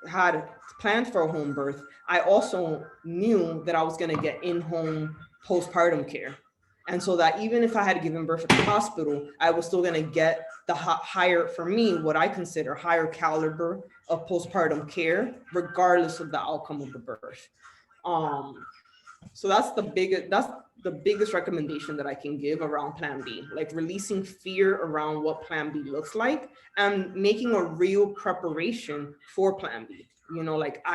had planned for a home birth, I also knew that I was going to get in-home postpartum care. And so that even if I had given birth at the hospital, I was still going to get the higher, for me, what I consider higher caliber of postpartum care, regardless of the outcome of the birth. So that's the biggest recommendation that I can give around plan B, like releasing fear around what plan B looks like and making a real preparation for plan B. You know, like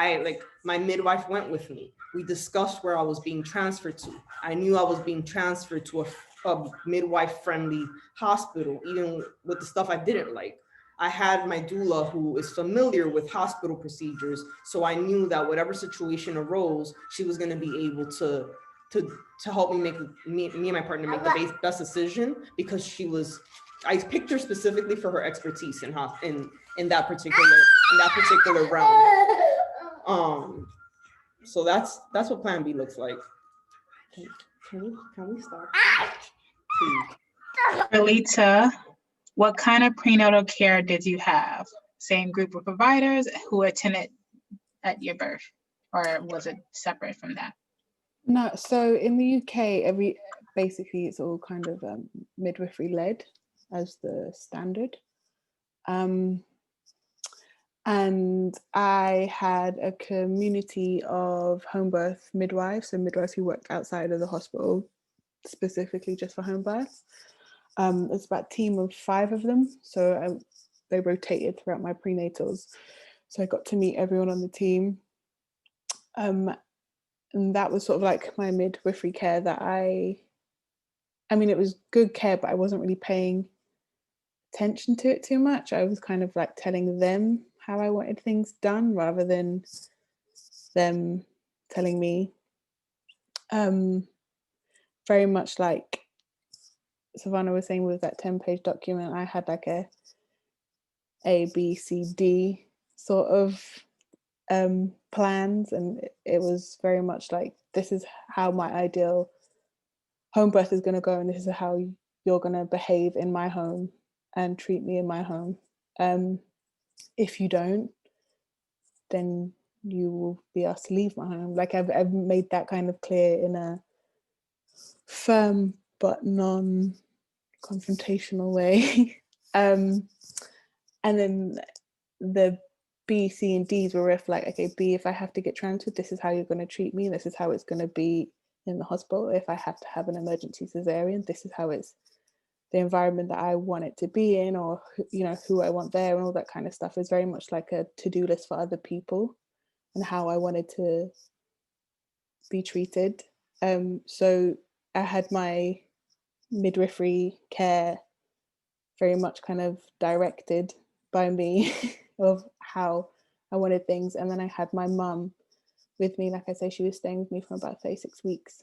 my midwife went with me. We discussed where I was being transferred to. I knew I was being transferred to a midwife-friendly hospital, even with the stuff I didn't like. I had my doula who is familiar with hospital procedures, so I knew that whatever situation arose, she was going to be able to help me make me and my partner make the best decision, because I picked her specifically for her expertise in that particular realm. So that's what plan B looks like. Can we stop? Lorretta, what kind of prenatal care did you have? Same group of providers who attended at your birth, or was it separate from that? No, so in the UK, basically it's all kind of midwifery led as the standard. And I had a community of home birth midwives, so midwives who worked outside of the hospital specifically just for home birth. It's about a team of 5 of them, so they rotated throughout my prenatals, so I got to meet everyone on the team. And that was sort of like my midwifery care that I mean, it was good care, but I wasn't really paying attention to it too much. I was kind of like telling them how I wanted things done rather than them telling me. Very much like Savannah was saying with that 10-page document, I had like A, B, C, D sort of plans, and it was very much like, this is how my ideal home birth is going to go, and this is how you're going to behave in my home and treat me in my home. If you don't, then you will be asked to leave my home. Like I've made that kind of clear in a firm but non-confrontational way. And then the B, C, and D's were like, okay, B, if I have to get transferred, this is how you're going to treat me. This is how it's going to be in the hospital. If I have to have an emergency cesarean, this is how it's the environment that I want it to be in, or, you know, who I want there, and all that kind of stuff. Is very much like a to-do list for other people and how I wanted to be treated. So I had my midwifery care very much kind of directed by me of how I wanted things. And then I had my mum with me. Like I say, she was staying with me for about 36 weeks.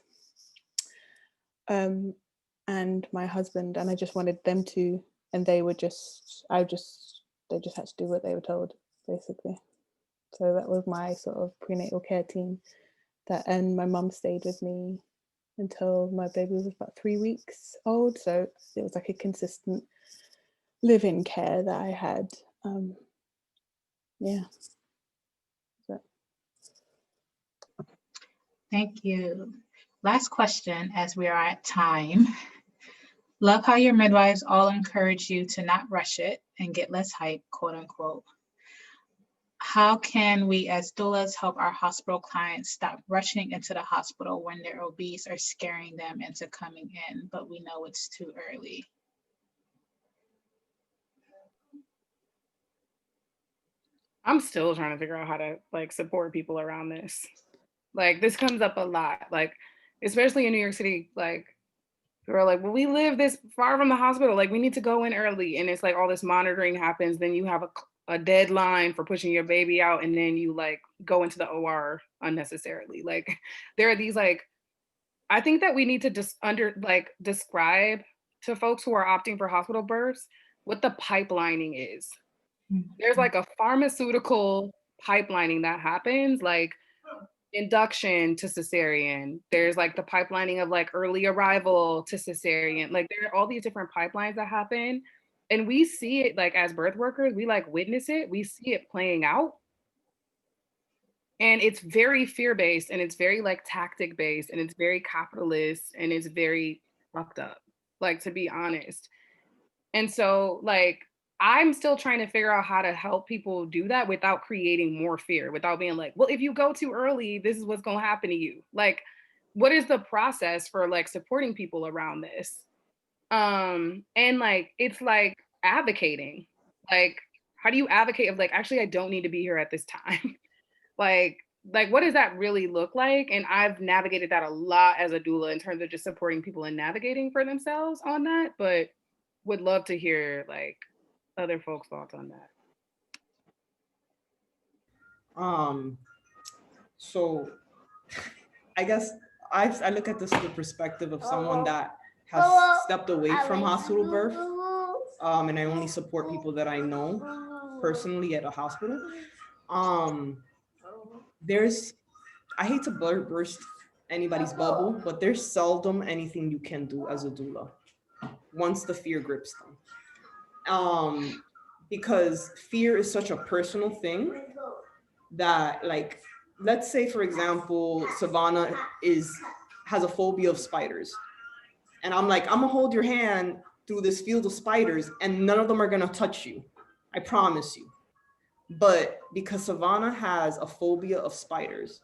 And my husband, and I just wanted them to, and they just had to do what they were told, basically. So that was my sort of prenatal care team. And my mum stayed with me until my baby was about 3 weeks old. So it was like a consistent live-in care that I had. Yeah. So. Thank you. Last question, as we are at time. Love how your midwives all encourage you to not rush it and get less hype, quote unquote. how can we as doulas help our hospital clients stop rushing into the hospital when they're obese or scaring them into coming in, but we know it's too early? I'm still trying to figure out how to like support people around this. Like this comes up a lot, like especially in New York City, like people are like, well, we live this far from the hospital, like we need to go in early. And it's like all this monitoring happens, then you have a deadline for pushing your baby out, and then you like go into the OR unnecessarily. Like there are these like, I think that we need to just describe to folks who are opting for hospital births what the pipelining is. There's like a pharmaceutical pipelining that happens, like induction to cesarean. There's like the pipelining of like early arrival to cesarean. Like there are all these different pipelines that happen. And we see it like as birth workers, we like witness it, we see it playing out. And it's very fear-based, and it's very like tactic-based, and it's very capitalist, and it's very fucked up, like to be honest. And so like I'm still trying to figure out how to help people do that without creating more fear, without being like, well, if you go too early, this is what's going to happen to you. Like, what is the process for like supporting people around this? And like, it's like advocating. Like, how do you advocate of like, actually, I don't need to be here at this time? like what does that really look like? And I've navigated that a lot as a doula in terms of just supporting people and navigating for themselves on that, but would love to hear like other folks' thoughts on that. So I guess I look at this from the perspective of someone that has stepped away from hospital birth, and I only support people that I know personally at a hospital. I hate to burst anybody's bubble, but there's seldom anything you can do as a doula once the fear grips them. Because fear is such a personal thing that, like, let's say, for example, Savannah has a phobia of spiders. And I'm like, I'm gonna hold your hand through this field of spiders and none of them are gonna touch you. I promise you. But because Savannah has a phobia of spiders,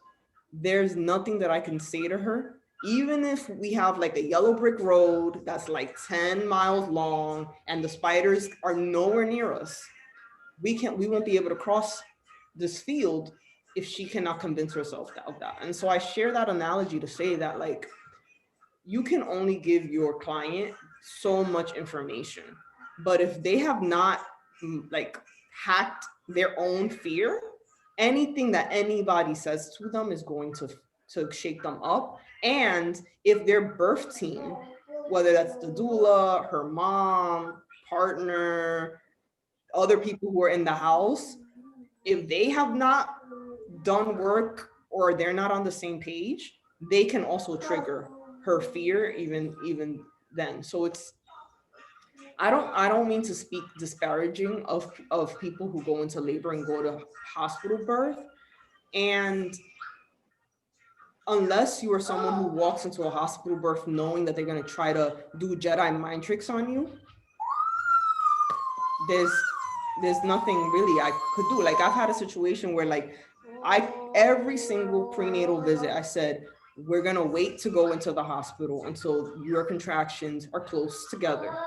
there's nothing that I can say to her. Even if we have like a yellow brick road that's like 10 miles long and the spiders are nowhere near us, we won't be able to cross this field if she cannot convince herself of that. And so I share that analogy to say that, like, you can only give your client so much information, but if they have not like hacked their own fear, anything that anybody says to them is going to shake them up. And if their birth team, whether that's the doula, her mom, partner, other people who are in the house, if they have not done work or they're not on the same page, they can also trigger her fear even then. So it's, I don't mean to speak disparaging of people who go into labor and go to hospital birth. And unless you are someone who walks into a hospital birth knowing that they're going to try to do Jedi mind tricks on you, there's nothing really I could do. Like, I've had a situation where, like, every single prenatal visit, I said, we're going to wait to go into the hospital until your contractions are close together.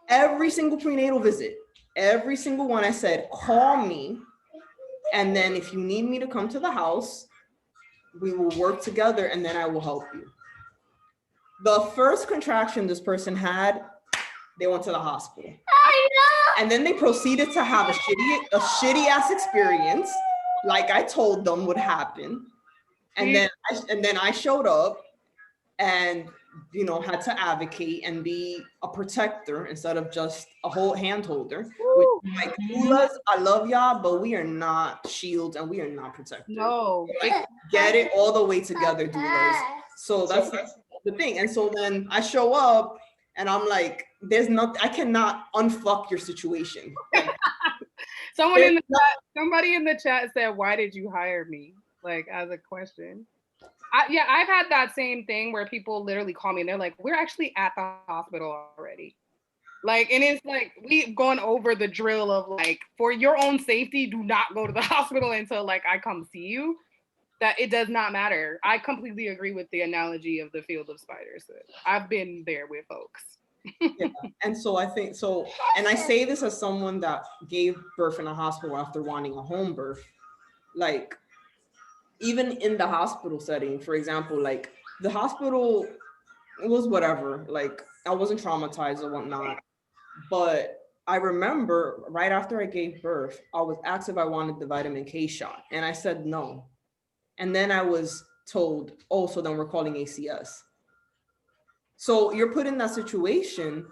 Every single prenatal visit, every single one, I said, call me. And then if you need me to come to the house, we will work together and then I will help you. The first contraction this person had, they went to the hospital. And then they proceeded to have a shitty ass experience, like I told them would happen. And then I showed up and, you know, had to advocate and be a protector instead of just a whole hand holder. Which, like, doulas, I love y'all, but we are not shields and we are not protectors. No, like, get it all the way together, doulas. So that's the thing. And so then I show up and I'm like, I cannot unfuck your situation. Like, somebody in the chat said, why did you hire me? Like, as a question. I've had that same thing where people literally call me and they're like, we're actually at the hospital already. Like, and it's like, we've gone over the drill of like, for your own safety, do not go to the hospital until like I come see you. That it does not matter. I completely agree with the analogy of the field of spiders. I've been there with folks. Yeah. And so I think, so, and I say this as someone that gave birth in a hospital after wanting a home birth. Like, even in the hospital setting, for example, like the hospital, it was whatever, like I wasn't traumatized or whatnot. But I remember right after I gave birth, I was asked if I wanted the vitamin K shot, and I said no. And then I was told, oh, so then we're calling ACS. So you're put in that situation,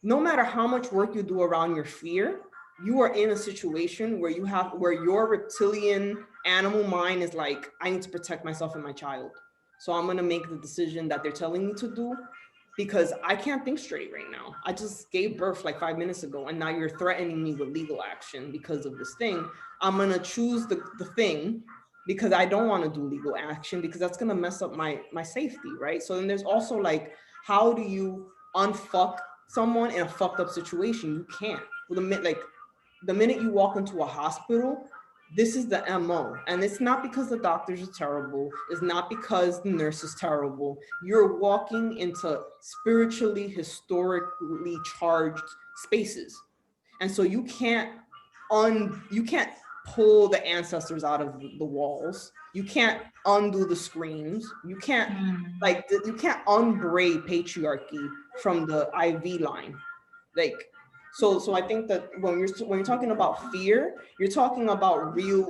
no matter how much work you do around your fear, you are in a situation where where your reptilian animal mind is like, I need to protect myself and my child. So I'm gonna make the decision that they're telling me to do, because I can't think straight right now. I just gave birth like 5 minutes ago, and now you're threatening me with legal action because of this thing. I'm gonna choose the thing because I don't want to do legal action, because that's gonna mess up my safety, right? So then there's also like, how do you unfuck someone in a fucked up situation? You can't. Well, the minute you walk into a hospital, this is the MO. And it's not because the doctors are terrible. It's not because the nurse is terrible. You're walking into spiritually, historically charged spaces. And so you can't pull the ancestors out of the walls. You can't undo the screams. You can't you can't unbraid patriarchy from the IV line. Like, so I think that when you're talking about fear, you're talking about real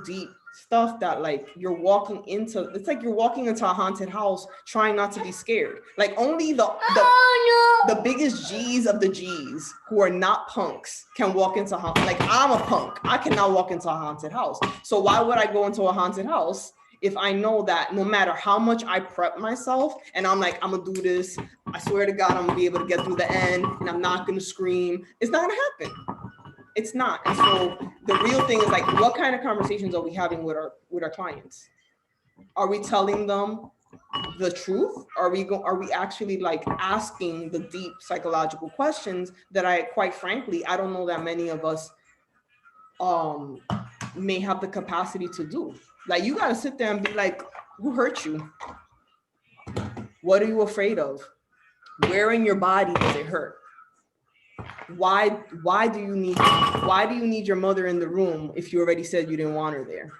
deep stuff that like you're walking into. It's like you're walking into a haunted house trying not to be scared. Like only the biggest G's of the G's who are not punks can walk into like I'm a punk. I cannot walk into a haunted house. So why would I go into a haunted house if I know that no matter how much I prep myself and I'm like, I'm gonna do this, I swear to God, I'm gonna be able to get through the end and I'm not gonna scream, it's not gonna happen. It's not. And so the real thing is like, what kind of conversations are we having with our clients? Are we telling them the truth? Are we actually like asking the deep psychological questions that quite frankly, I don't know that many of us may have the capacity to do. Like, you got to sit there and be like, who hurt you? What are you afraid of? Where in your body does it hurt? Why do you need your mother in the room if you already said you didn't want her there?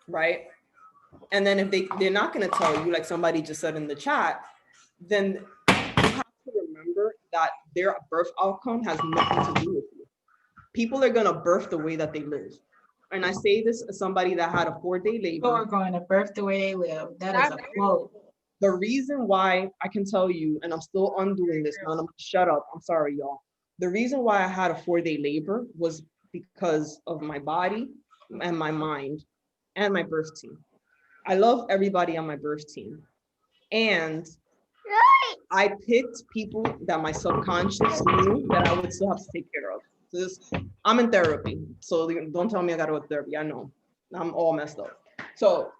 Right? And then if they're not going to tell you, like somebody just said in the chat, then you have to remember that their birth outcome has nothing to do with you. People are going to birth the way that they live. And I say this as somebody that had a 4-day labor. People are going to birth the way they live. That is a quote. The reason why I can tell you, and I'm still undoing this, and I'm gonna shut up, I'm sorry, y'all. The reason why I had a 4-day labor was because of my body and my mind and my birth team. I love everybody on my birth team. And I picked people that my subconscious knew that I would still have to take care of. I'm in therapy, so don't tell me I gotta go to therapy. I know, I'm all messed up. So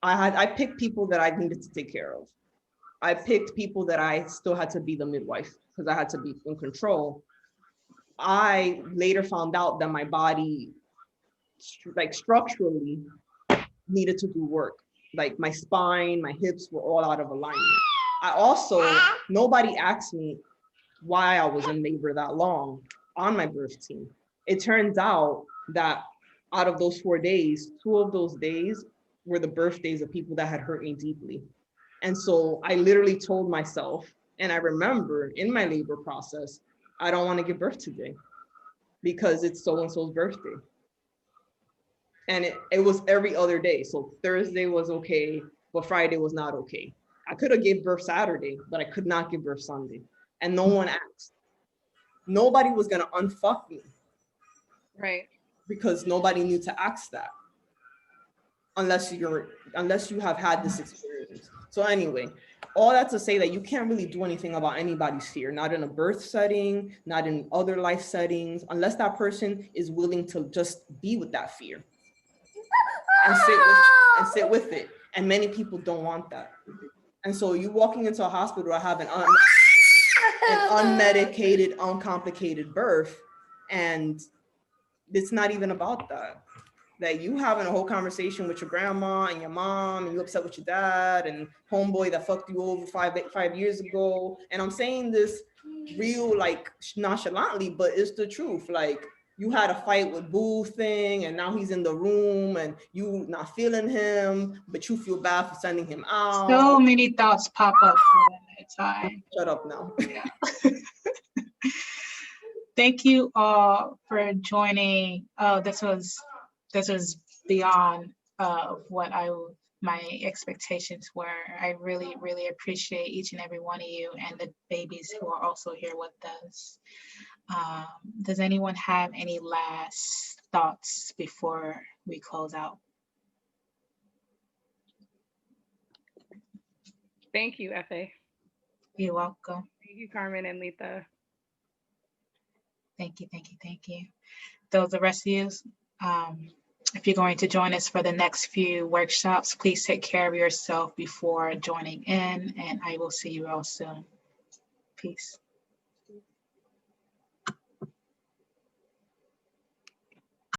I picked people that I needed to take care of. I picked people that I still had to be the midwife because I had to be in control. I later found out that my body, like structurally, needed to do work. Like my spine, my hips were all out of alignment. I also, nobody asked me why I was in labor that long on my birth team. It turns out that out of those 4 days, 2 of those days were the birthdays of people that had hurt me deeply. And so I literally told myself, and I remember in my labor process, I don't want to give birth today because it's so-and-so's birthday. And it was every other day. So Thursday was okay, but Friday was not okay. I could have gave birth Saturday, but I could not give birth Sunday. And no one asked. Nobody was gonna unfuck me. Right. Because nobody knew to ask that. Unless you have had this experience. So anyway, all that to say that you can't really do anything about anybody's fear, not in a birth setting, not in other life settings, unless that person is willing to just be with that fear and sit with it. And many people don't want that. And so you walking into a hospital, I have an unmedicated, uncomplicated birth. And it's not even about that. That you having a whole conversation with your grandma and your mom, and you upset with your dad and homeboy that fucked you over five years ago. And I'm saying this real like nonchalantly, but it's the truth. Like, you had a fight with Boo thing, and now he's in the room, and you not feeling him, but you feel bad for sending him out. So many thoughts pop up at that time. Shut up now. Yeah. Thank you all for joining. This was beyond what my expectations were. I really, really appreciate each and every one of you and the babies who are also here with us. Does anyone have any last thoughts before we close out? Thank you, Efe. You're welcome. Thank you, Carmen and Lita. Thank you, thank you, thank you. Those the rest of you, if you're going to join us for the next few workshops, please take care of yourself before joining in, and I will see you all soon. Peace.